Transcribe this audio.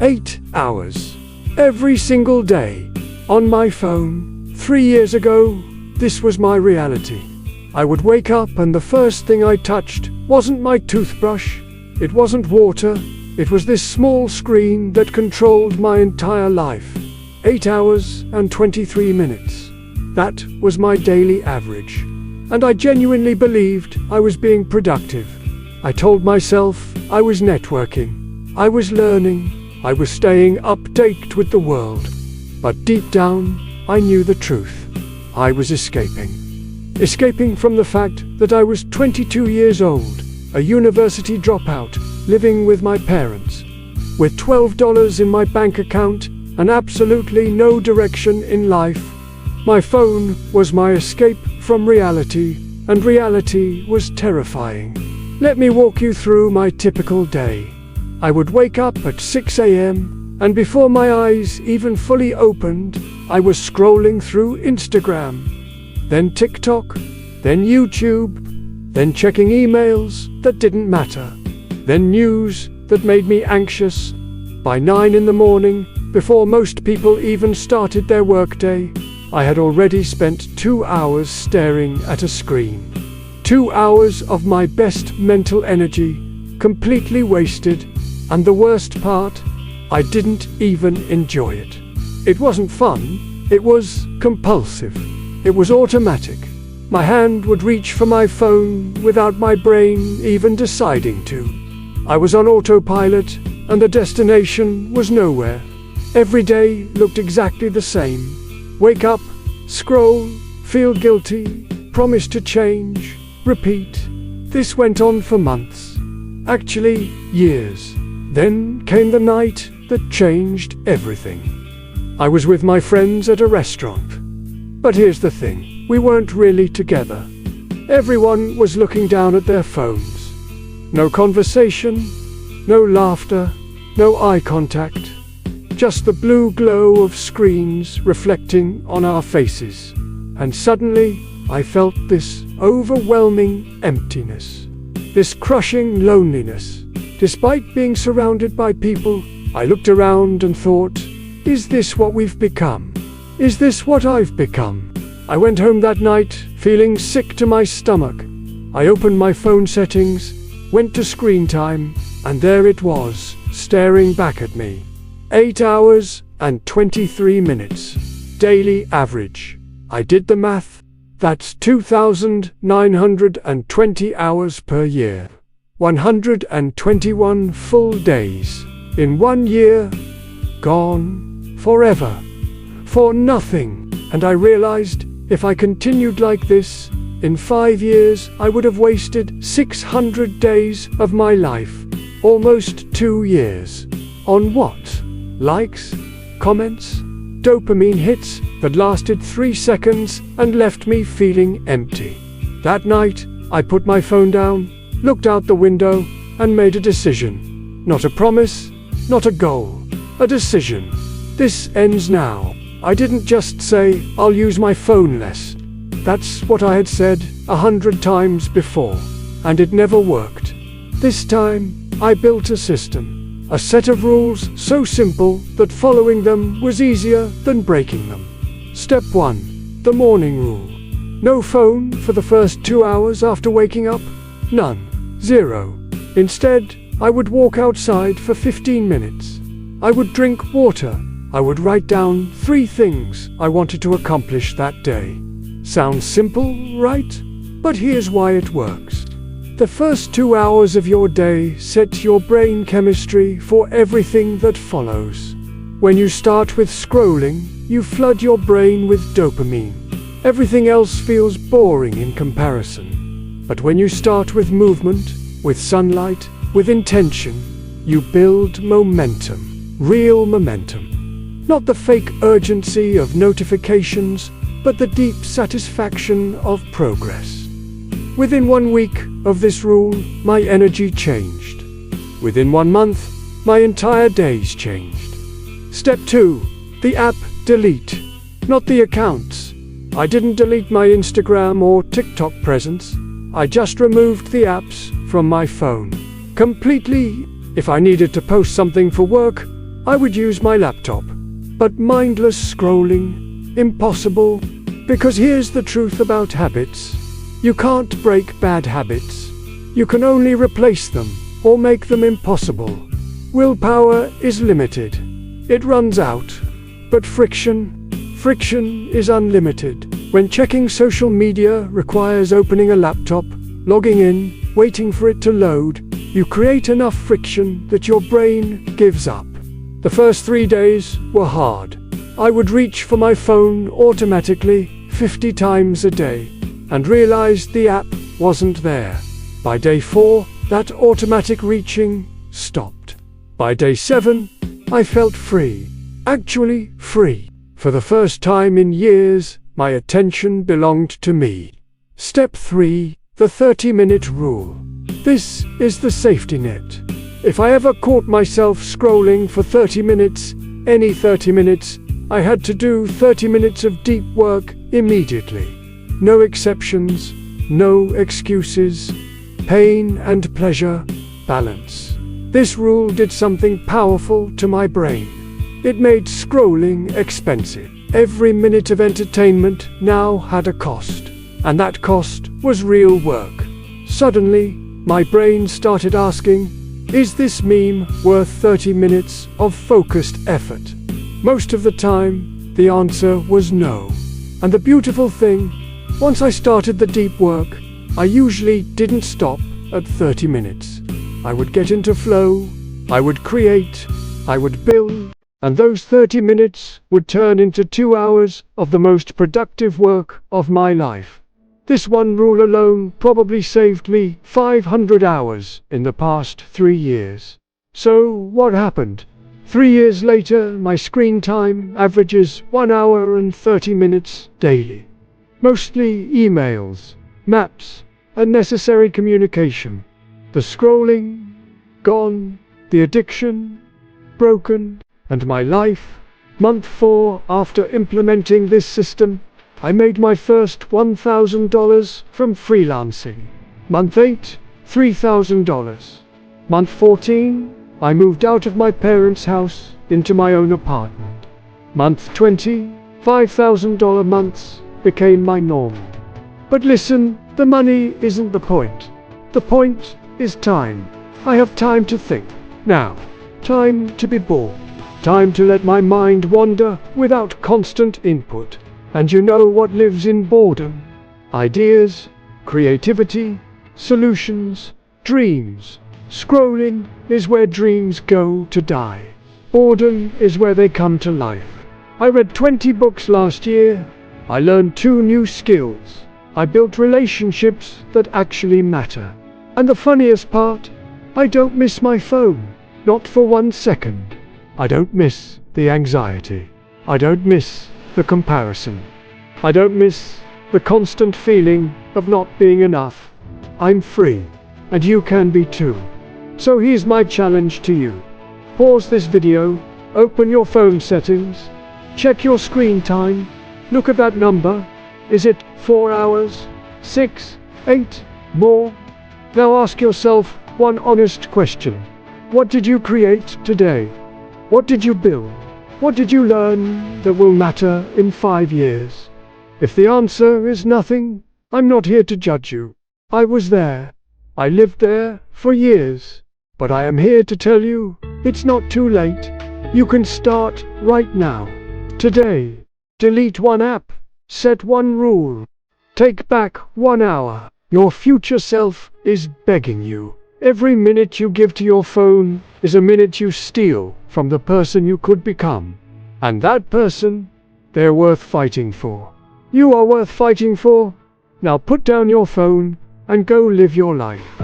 8 hours. Every single day. On my phone. 3 years ago, this was my reality. I would wake up and the first thing I touched wasn't my toothbrush. It wasn't water. It was this small screen that controlled my entire life. 8 hours and 23 minutes. That was my daily average. And I genuinely believed I was being productive. I told myself I was networking. I was learning. I was staying updated with the world. But deep down, I knew the truth. I was escaping. Escaping from the fact that I was 22 years old, a university dropout, living with my parents, with $12 in my bank account and absolutely no direction in life. My phone was my escape from reality, and reality was terrifying. Let me walk you through my typical day. I would wake up at 6 a.m., and before my eyes even fully opened, I was scrolling through Instagram, then TikTok, then YouTube, then checking emails that didn't matter, then news that made me anxious. By 9 in the morning, before most people even started their workday, I had already spent 2 hours staring at a screen. 2 hours of my best mental energy, completely wasted, and the worst part, I didn't even enjoy it. It wasn't fun, it was compulsive. It was automatic. My hand would reach for my phone without my brain even deciding to. I was on autopilot, and the destination was nowhere. Every day looked exactly the same. Wake up, scroll, feel guilty, promise to change, repeat. This went on for months. Actually, years. Then came the night that changed everything. I was with my friends at a restaurant. But here's the thing, we weren't really together. Everyone was looking down at their phones. No conversation, no laughter, no eye contact. Just the blue glow of screens reflecting on our faces. And suddenly, I felt this overwhelming emptiness. This crushing loneliness. Despite being surrounded by people, I looked around and thought, is this what we've become? Is this what I've become? I went home that night, feeling sick to my stomach. I opened my phone settings, went to screen time, and there it was, staring back at me. 8 hours and 23 minutes. Daily average. I did the math. That's 2,920 hours per year. 121 full days. In 1 year. Gone. Forever. For nothing. And I realized, if I continued like this, in 5 years I would have wasted 600 days of my life. Almost 2 years. On what? Likes? Comments? Dopamine hits that lasted 3 seconds and left me feeling empty. That night, I put my phone down, looked out the window, and made a decision. Not a promise, not a goal. A decision. This ends now. I didn't just say, I'll use my phone less. That's what I had said 100 times before, and it never worked. This time, I built a system. A set of rules so simple that following them was easier than breaking them. Step 1. The morning rule. No phone for the first 2 hours after waking up. None. 0. Instead, I would walk outside for 15 minutes. I would drink water. I would write down 3 things I wanted to accomplish that day. Sounds simple, right? But here's why it works. The first 2 hours of your day set your brain chemistry for everything that follows. When you start with scrolling, you flood your brain with dopamine. Everything else feels boring in comparison. But when you start with movement, with sunlight, with intention, you build momentum. Real momentum. Not the fake urgency of notifications, but the deep satisfaction of progress. Within 1 week of this rule, my energy changed. Within 1 month, my entire days changed. Step 2. The app delete. Not the accounts. I didn't delete my Instagram or TikTok presence. I just removed the apps from my phone. Completely. If I needed to post something for work, I would use my laptop. But mindless scrolling, impossible. Because here's the truth about habits. You can't break bad habits. You can only replace them, or make them impossible. Willpower is limited. It runs out. But friction is unlimited. When checking social media requires opening a laptop, logging in, waiting for it to load, you create enough friction that your brain gives up. The first 3 days were hard. I would reach for my phone automatically 50 times a day, and realized the app wasn't there. By day 4, that automatic reaching stopped. By day 7, I felt free. Actually free. For the first time in years, my attention belonged to me. Step 3, the 30-minute rule. This is the safety net. If I ever caught myself scrolling for 30 minutes, any 30 minutes, I had to do 30 minutes of deep work immediately. No exceptions, no excuses. Pain and pleasure, balance. This rule did something powerful to my brain. It made scrolling expensive. Every minute of entertainment now had a cost, and that cost was real work. Suddenly, my brain started asking, is this meme worth 30 minutes of focused effort? Most of the time, the answer was no. And the beautiful thing, once I started the deep work, I usually didn't stop at 30 minutes. I would get into flow, I would create, I would build, and those 30 minutes would turn into 2 hours of the most productive work of my life. This one rule alone probably saved me 500 hours in the past 3 years. So what happened? 3 years later, my screen time averages 1 hour and 30 minutes daily. Mostly emails, maps, unnecessary communication. The scrolling, gone. The addiction, broken. And my life. Month 4 after implementing this system, I made my first $1,000 from freelancing. Month 8, $3,000. Month 14, I moved out of my parents' house into my own apartment. Month 20, $5,000 months became my norm. But listen, the money isn't the point. The point is time. I have time to think. Now, time to be bored. Time to let my mind wander without constant input. And you know what lives in boredom? Ideas, creativity, solutions, dreams. Scrolling is where dreams go to die. Boredom is where they come to life. I read 20 books last year. I learned 2 new skills. I built relationships that actually matter. And the funniest part, I don't miss my phone. Not for 1 second. I don't miss the anxiety. I don't miss the comparison. I don't miss the constant feeling of not being enough. I'm free, and you can be too. So here's my challenge to you. Pause this video, open your phone settings, check your screen time, look at that number. Is it 4 hours? 6? 8? More? Now ask yourself one honest question. What did you create today? What did you build? What did you learn that will matter in 5 years? If the answer is nothing, I'm not here to judge you. I was there. I lived there for years. But I am here to tell you, it's not too late. You can start right now. Today. Delete 1 app. Set 1 rule. Take back 1 hour. Your future self is begging you. Every minute you give to your phone is a minute you steal from the person you could become. And that person, they're worth fighting for. You are worth fighting for. Now put down your phone and go live your life.